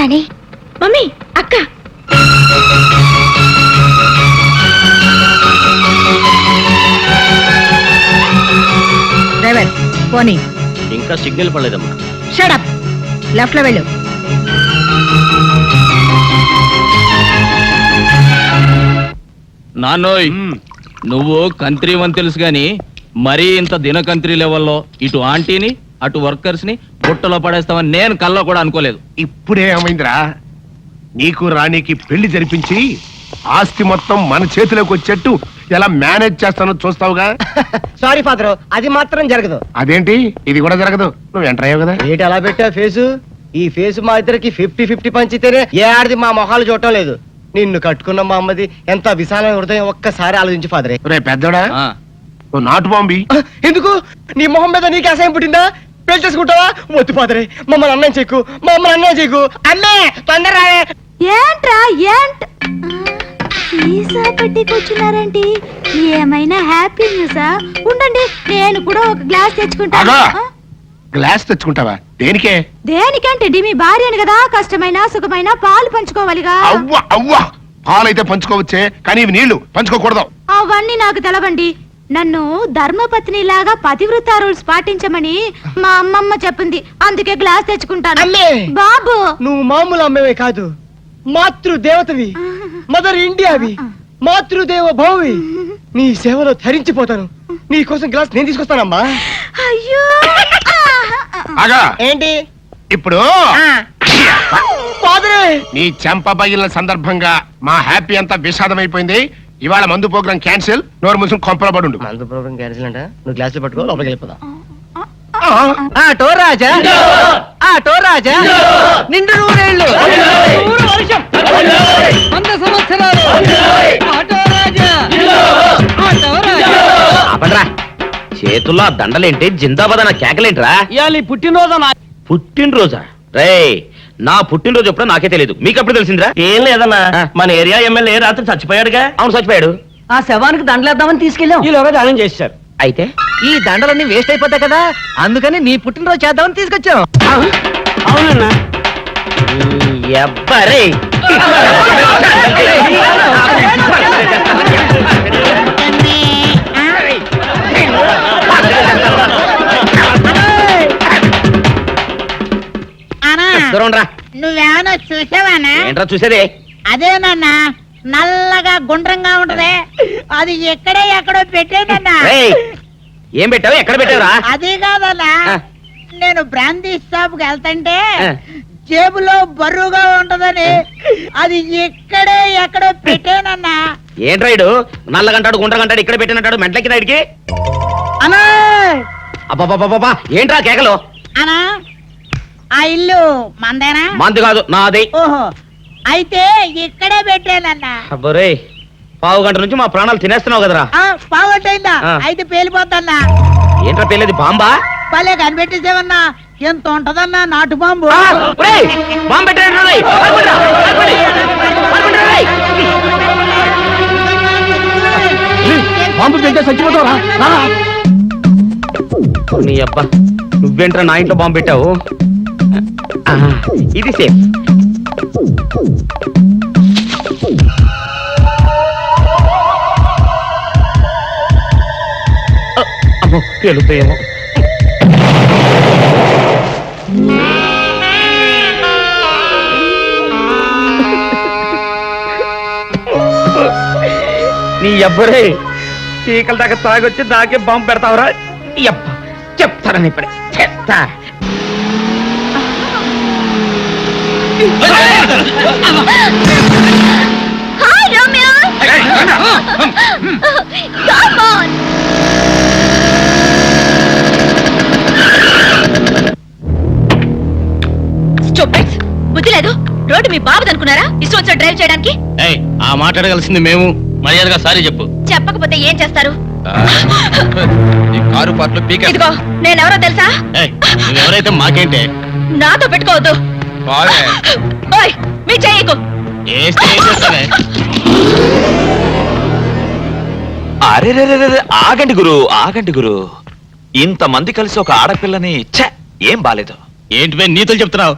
రాణి. Mummy, అక్క. Driver పోనీ. ఇంకా సిగ్నల్ పడలేదమ్మా. Shut up. లెఫ్ట్ లో వెళ్ళు. నాన్నోయ్, నువ్వు కంత్రి అని తెలుసు గాని మరీ ఇంత దినకంత్రి లెవెల్లో ఇటు ఆంటీని అటు వర్కర్స్ ని బుట్టలో పడేస్తామని నేను కల్లో కూడా అనుకోలేదు. ఇప్పుడే ఏమైందిరా, నీకు రాణికి పెళ్లి జరిపించి ఆస్తి మొత్తం మన చేతిలోకి వచ్చేట్టు ఎలా మేనేజ్ చేస్తానో చూస్తావుగా. సారీ ఫాదర్, అది మాత్రం జరగదు. అదేంటి, ఇది కూడా జరగదు? నువ్వు ఎంటర్ అయ్యావు కదా. ఏంటి అలా పెట్టా ఫేసు? ఈ ఫేసు మా ఇద్దరికి 50-50 పంచితేనే ఏ ఆడిది మా మొహాలు చూడటం లేదు. నిన్ను కట్టుకున్న మా అమ్మది ఎంత విశాలమైన హృదయం, ఒక్కసారి ఆలోచించి ఫాదరే. రే పెద్దోడా, ఆ, నువ్వు నాటు బాంబి. ఎందుకు? నీ మొహం మీద నీకు అసహ్యం పుట్టిందా? పెళ్లి చేసుకుంటావా? వద్దు ఫాదరే, మమ్మల్ని అన్నం చెక్కు, మా అమ్మని అన్నం చెక్కు. అన్నే తొందర. ఏంట్రా ఏంట్ సీసా పెట్టి కూర్చున్నారేంటి? ఏమైనా హ్యాపీ న్యూసా? ఉండండి, నేను కూడా ఒక గ్లాస్ తెచ్చుకుంటాను. ఆగా. గ్లాస్ తెచ్చుకుంటావా? దేనికే? దేనికంటే మీ భార్యని కదా, కష్టమైన సుఖమైన పాలు పంచుకోవాలిగా. అవ్వ అవ్వ, పాలైతే పంచుకోవచ్చే, కానీ ఇవి నీళ్లు పంచుకోకూడదు. అవన్నీ నాకు తెలవండి. నన్ను ధర్మపత్ని లాగా పతివ్రత రూల్స్ పాటించమని మా అమ్మమ్మ చెప్పింది, అందుకే గ్లాస్ తెచ్చుకుంటాను. అమ్మే! బాబు, నువ్వు మామూలు అమ్మవే కాదు, మాతృదేవతవి, మదర్ ఇండియావి, మాతృదేవ భౌవి. నీ సేవలో ధరించిపోతాను. నీ కోసం గ్లాస్ నేను తీసుకొస్తానమ్మా. అయ్యో. ఆగా. ఏంటి ఇప్పుడు ఫాదరే? నీ చెంప పగిలిన సందర్భంగా మా హ్యాపీ అంతా విషాదమైపోయింది. ఇవాళ మందు ప్రోగ్రాం క్యాన్సిల్. నోరు మూసుకుని కొంపల పడుండు. మందు ప్రోగ్రాం క్యాన్సిల్ అంట. నువ్వు గ్లాసులు పట్టుకో, లోపలికి వెళ్ళిపోదాం. ఆటో రాజా, ఆటో రాజా, నిండు నూరేళ్ళు, 100 వర్షం, 100 సంవత్సరాలు. ఆటో రాజా, ఆటో రాజా. అపడ్రా, చేతుల్లో ఆ దండలేంటి, జిందాబాద్ అన్న కేకలేంట్రా? ఇవాళ పుట్టినరోజు. పుట్టినరోజా? రే, నా పుట్టినరోజు ఎప్పుడో నాకే తెలియదు, మీకు ఎప్పుడు తెలిసిందిరా? ఏం లేదన్నా, మన ఏరియా ఎమ్మెల్యే రాత్రి చచ్చిపోయాడుగా. అవును, చచ్చిపోయాడు. ఆ శవానికి దండలేద్దామని తీసుకెళ్ళాం. ఈలోగా దానం చేశారు. అయితే ఈ దండలన్నీ వేస్ట్ అయిపోతాయి కదా, అందుకని నీ పుట్టినరోజు చేద్దామని తీసుకొచ్చాం. అవునన్నా. ఎవ్వరే నువ్వేమన్నా చూసావానా? ఏంట్రా చూసేది? అదేనన్నా, నల్లగా గుండ్రంగా ఉంటది, అది ఎక్కడో పెట్టేనన్నా. రేయ్, ఏం పెట్టావు? ఎక్కడ పెట్టావురా? అది కాదన్నా, ఆ. నేను బ్రాందీ షాప్ కి వెళ్తుంటే ఆ. జేబులో బరువుగా ఉంటదని అది ఎక్కడో పెట్టేనన్నా. ఏంట్రా ఇడు నల్లగంటాడు గుండ్రగంటాడు ఇక్కడ పెట్టినట్టాడు మెంట్లకి రైడ్కి? అన్నా, అబ్బాబాబాబా, ఏంట్రా కేకలు? అన్నా, ఆ ఇల్లు మందేనా? మంది కాదు, నాది. ఓహో, అయితే ఇక్కడే పెట్టానన్నా. అబ్బరే, పావు గంట నుంచి మా ప్రాణాలు తినేస్తున్నావు కదరా. పావుగంటైందా? ఆ. అయితే పేలిపోద్దన్నా. ఏంట్రా పేలేది? బాంబా? పల్లె కనిపెట్టేసేవన్నా, ఎంత ఉంటదన్నా నాటు బాంబు. బాంబు పెట్టాడు. బాంబు పెడితే చచ్చిపోతావా? నీ అబ్బా, నువ్వేంట్రా నా ఇంట్లో బాంబు పెట్టావు? ఇది సేఫ్. అమ్మో, పేలుతాయేమో. నీ అబ్బరే, చీకల దాకా తాగొచ్చి నాకే బాంబు పెడతావురా? అబ్బా, చెప్తారని ఇప్పుడే చెప్తా. Hi Romeo. Come on. Stupid. బుద్ధి లేదు. రోడ్డు మీ బాబుది అనుకున్నారా? ఇష్టం వచ్చా డ్రైవ్ చేయడానికి? ఏయ్, ఆ మాట్లాడగలసింది మేము. మర్యాదగా సారీ చెప్పు. చెప్పకపోతే ఏం చేస్తారు? ఈ కారు పాటలు పీక. ఇదిగో, నేనెవరో తెలుసా? నువ్వెవరైతే మాకేంటే? నాతో పెట్టుకోవద్దు. ఓయ్, మీ చెయ్యకు. అరే, ఆగండి గురు, ఆగండి గురు. ఇంతమంది కలిసి ఒక ఆడపిల్లని ఏం బాలేదు. ఏంటి నీతులు చెప్తున్నావు?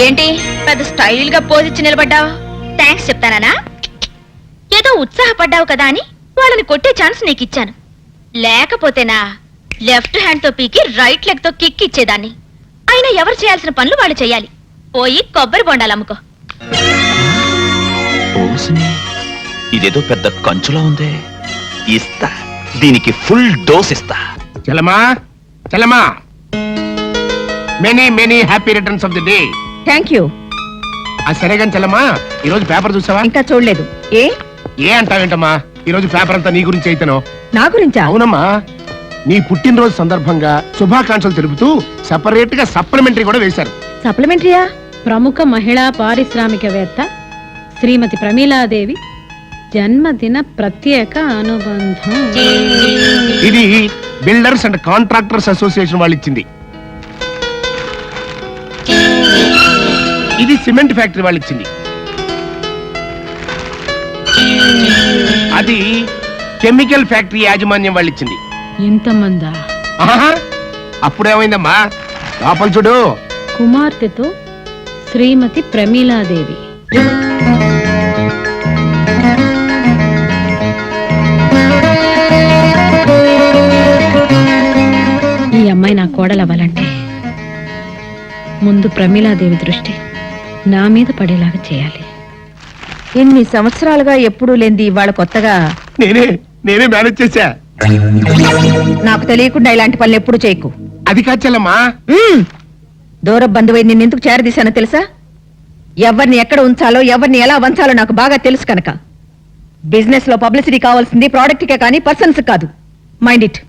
ఏంటి పెద్ద స్టైల్ గా పోజిచ్చి నిలబడ్డావు? థ్యాంక్స్ చెప్తానా? ఏదో ఉత్సాహపడ్డావు కదా అని వాళ్ళని కొట్టే ఛాన్స్ నీకు ఇచ్చాను. లేకపోతేనా లెఫ్ట్ హ్యాండ్ తో పీకి రైట్ లెగ్ తో కిక్ ఇచ్చేదాన్ని. అయినా ఎవరు చేయాల్సిన పనులు వాళ్ళు చేయాలి. పోయి కొబ్బరి బొండాలు అమ్ముకో. ఓసిని, ఇదేదో పెద్ద కంచులా ఉందే. ఇస్తా, దీనికి ఫుల్ డోస్ ఇస్తా. చలమా చలమా, many many happy returns of the day. Thank you. సరే కానీ చలమా, ఈ రోజు పేపర్ చూసావా? ఇంకా చూడలేదు. ఏ అంటావేంటమ్మా, ఈ రోజు పేపర్ అంతా నీ గురించి అయితేనో. నా గురించా? అవునమ్మా, నీ పుట్టినరోజు సందర్భంగా శుభాకాంక్షలు తెలుపుతూ సెపరేట్ గా సప్లిమెంటరీ కూడా వేశారు. సప్లిమెంటరీయా? ప్రముఖ మహిళా పారిశ్రామికవేత్త శ్రీమతి ప్రమీలాదేవి జన్మదిన ప్రత్యేక అనుబంధం. ఇది బిల్డర్స్ అండ్ కాంట్రాక్టర్స్ అసోసియేషన్ వాళ్ళు ఇచ్చింది. ఇది సిమెంట్ ఫ్యాక్టరీ వాళ్ళు ఇచ్చింది. అది కెమికల్ ఫ్యాక్టరీ యాజమాన్యం వాళ్ళు ఇచ్చింది. ఇంతమందా? ఆహా, అప్పుడేమైందమ్మా, లోపల చూడు. కుమార్తెతో శ్రీమతి ప్రమీలాదేవి. ఈ అమ్మాయి నా కోడలవ్వాలంటే ముందు ప్రమీలాదేవి దృష్టి నా మీద పడేలాగా చేయాలి. ఇన్ని సంవత్సరాలుగా ఎప్పుడూ లేనిది ఇవాళ కొత్తగా నేనే మేనేజ్ చేశా. నాకు తెలియకుండా ఇలాంటి పనులు ఎప్పుడు చేయకు. అది కాచలమ్మా, దూర బంధువై నిన్నెందుకు చేరదీశానో తెలుసా? ఎవరిని ఎక్కడ ఉంచాలో, ఎవరిని ఎలా వంచాలో నాకు బాగా తెలుసు కనుక. బిజినెస్ లో పబ్లిసిటీ కావాల్సింది ప్రోడక్ట్ కే కానీ పర్సన్స్ కాదు. Mind it.